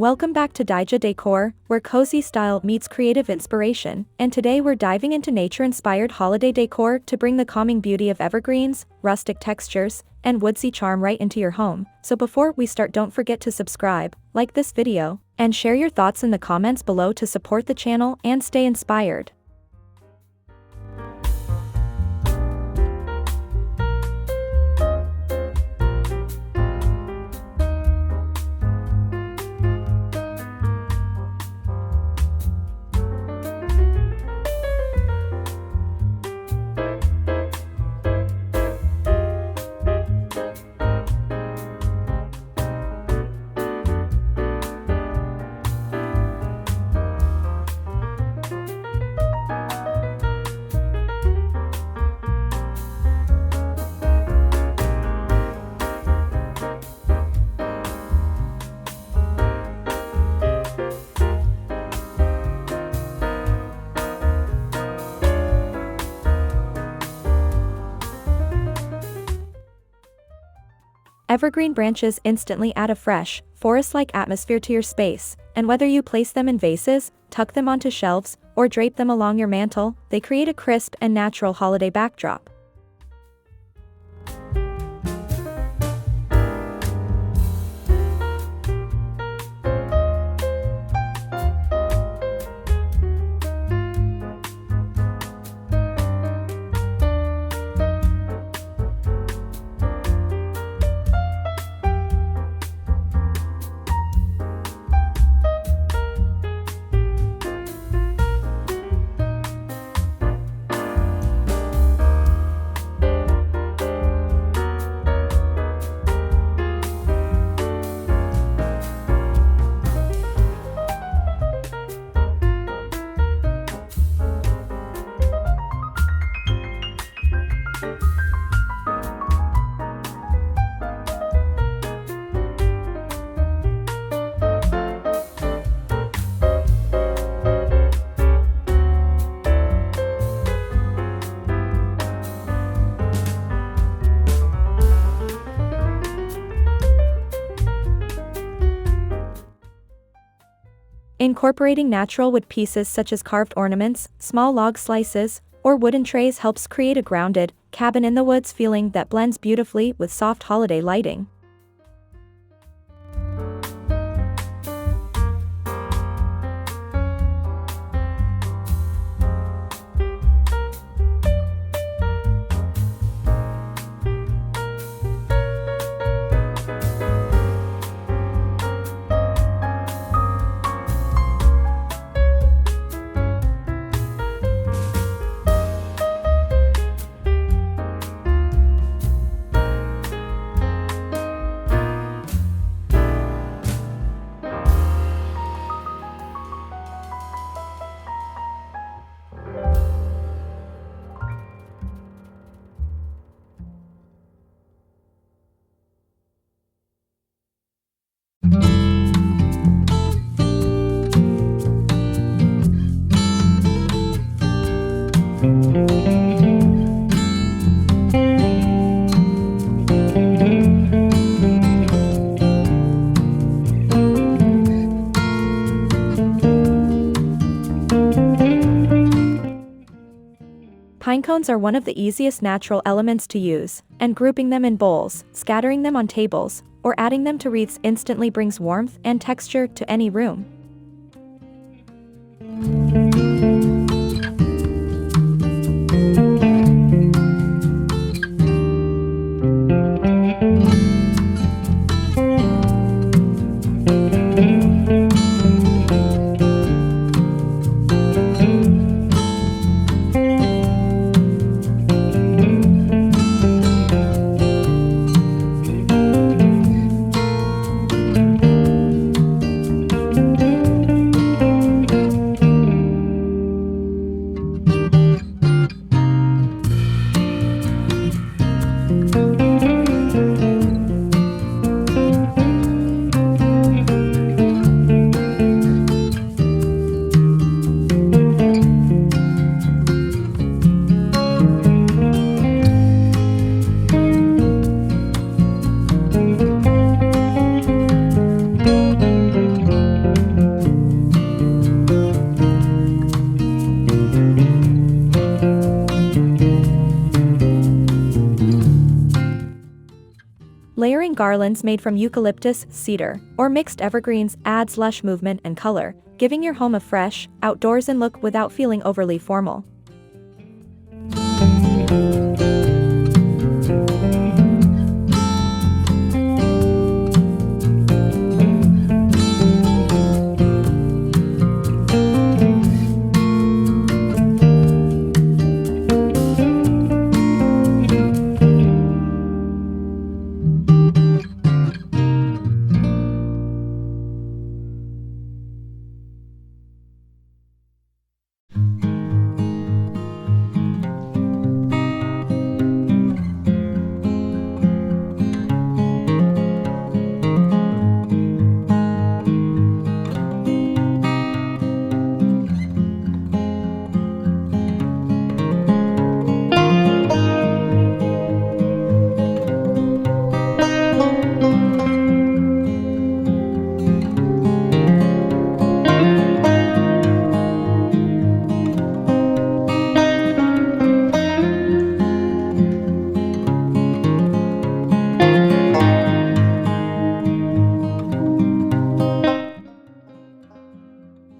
Welcome back to Decor, where cozy style meets creative inspiration, and today we're diving into nature-inspired holiday decor to bring the calming beauty of evergreens, rustic textures, and woodsy charm right into your home. So before we start, don't forget to subscribe, like this video, and share your thoughts in the comments below to support the channel and stay inspired. Evergreen branches instantly add a fresh, forest-like atmosphere to your space, and whether you place them in vases, tuck them onto shelves, or drape them along your mantle, they create a crisp and natural holiday backdrop. Incorporating natural wood pieces such as carved ornaments, small log slices, or wooden trays helps create a grounded, cabin-in-the-woods feeling that blends beautifully with soft holiday lighting. Pinecones are one of the easiest natural elements to use, and grouping them in bowls, scattering them on tables, or adding them to wreaths instantly brings warmth and texture to any room. garlands made from eucalyptus, cedar, or mixed evergreens adds lush movement and color, giving your home a fresh, outdoorsy look without feeling overly formal.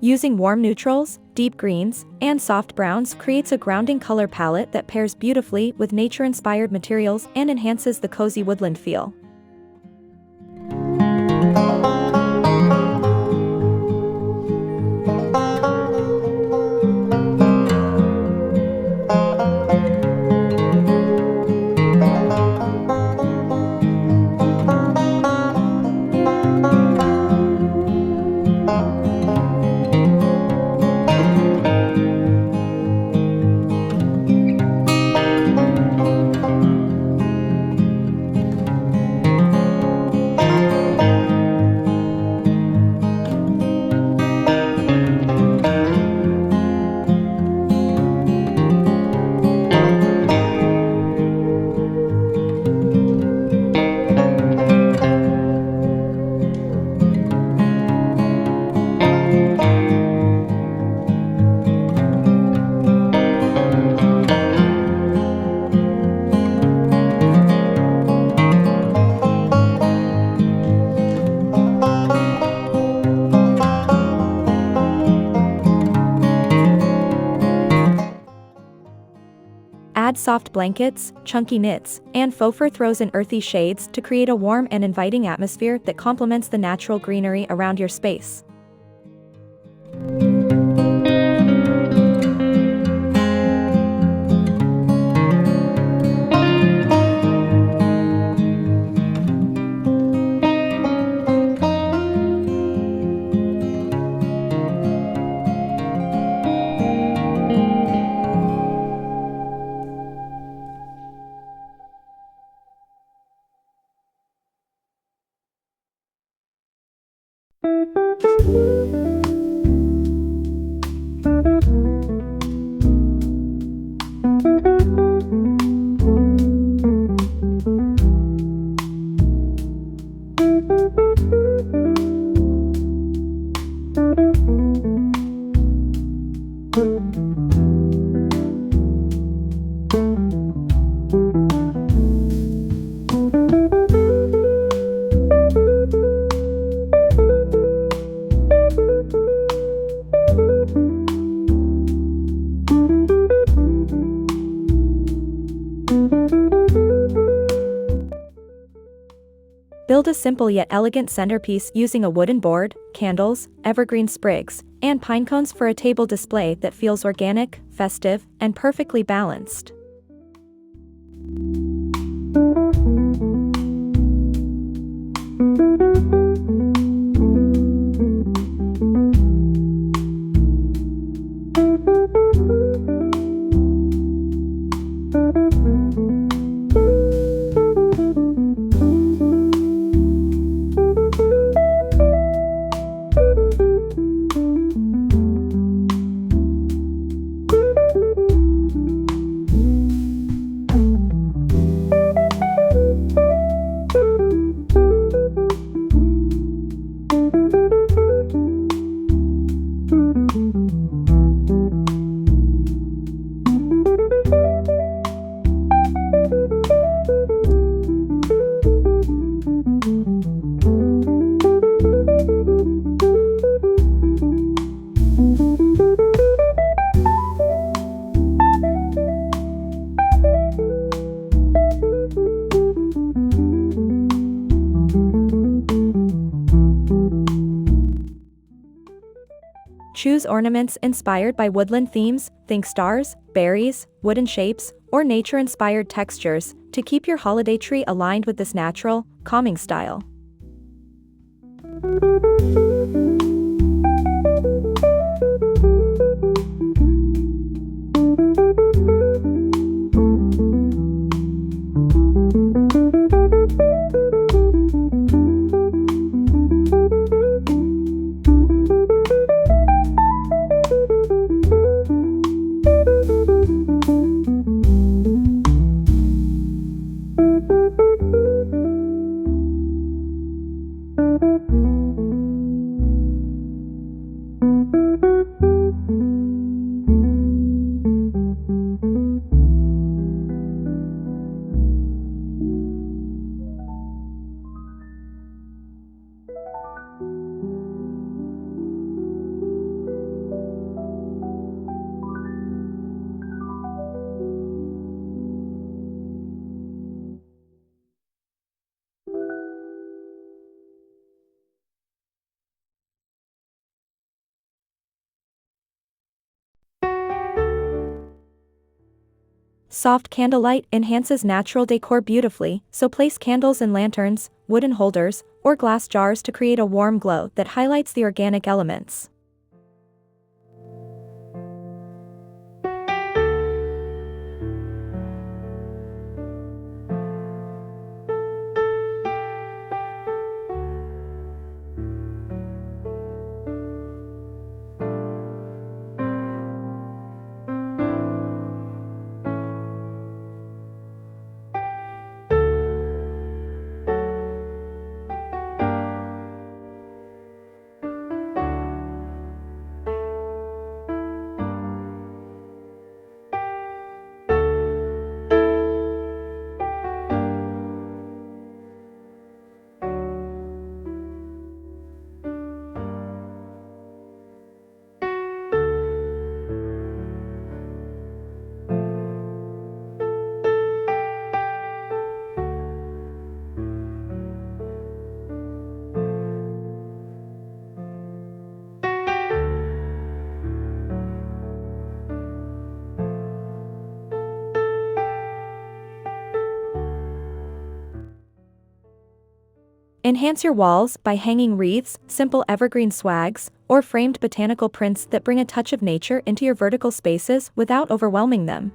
Using warm neutrals, deep greens, and soft browns creates a grounding color palette that pairs beautifully with nature-inspired materials and enhances the cozy woodland feel. Add soft blankets, chunky knits, and faux fur throws in earthy shades to create a warm and inviting atmosphere that complements the natural greenery around your space. Build a simple yet elegant centerpiece using a wooden board, candles, evergreen sprigs, and pine cones for a table display that feels organic, festive, and perfectly balanced. Choose ornaments inspired by woodland themes, think stars, berries, wooden shapes, or nature-inspired textures, to keep your holiday tree aligned with this natural, calming style. Soft candlelight enhances natural decor beautifully, so place candles in lanterns, wooden holders, or glass jars to create a warm glow that highlights the organic elements. Enhance your walls by hanging wreaths, simple evergreen swags, or framed botanical prints that bring a touch of nature into your vertical spaces without overwhelming them.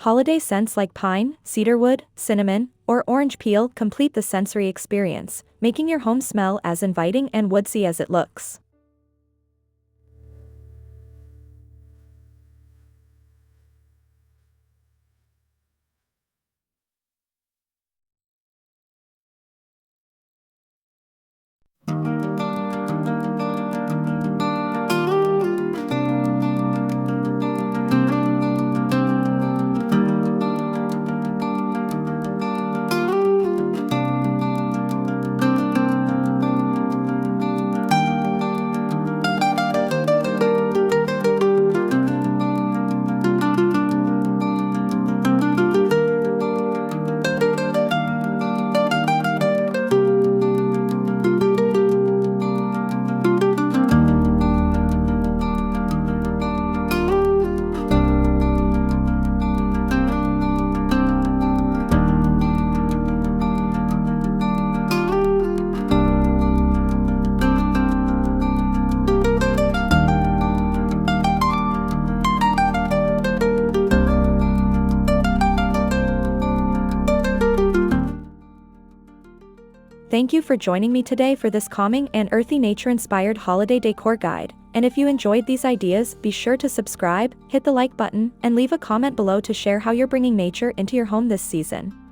Holiday scents like pine, cedarwood, cinnamon, or orange peel complete the sensory experience, making your home smell as inviting and woodsy as it looks. Thank you for joining me today for this calming and earthy nature-inspired holiday decor guide. And if you enjoyed these ideas, be sure to subscribe, hit the like button, and leave a comment below to share how you're bringing nature into your home this season.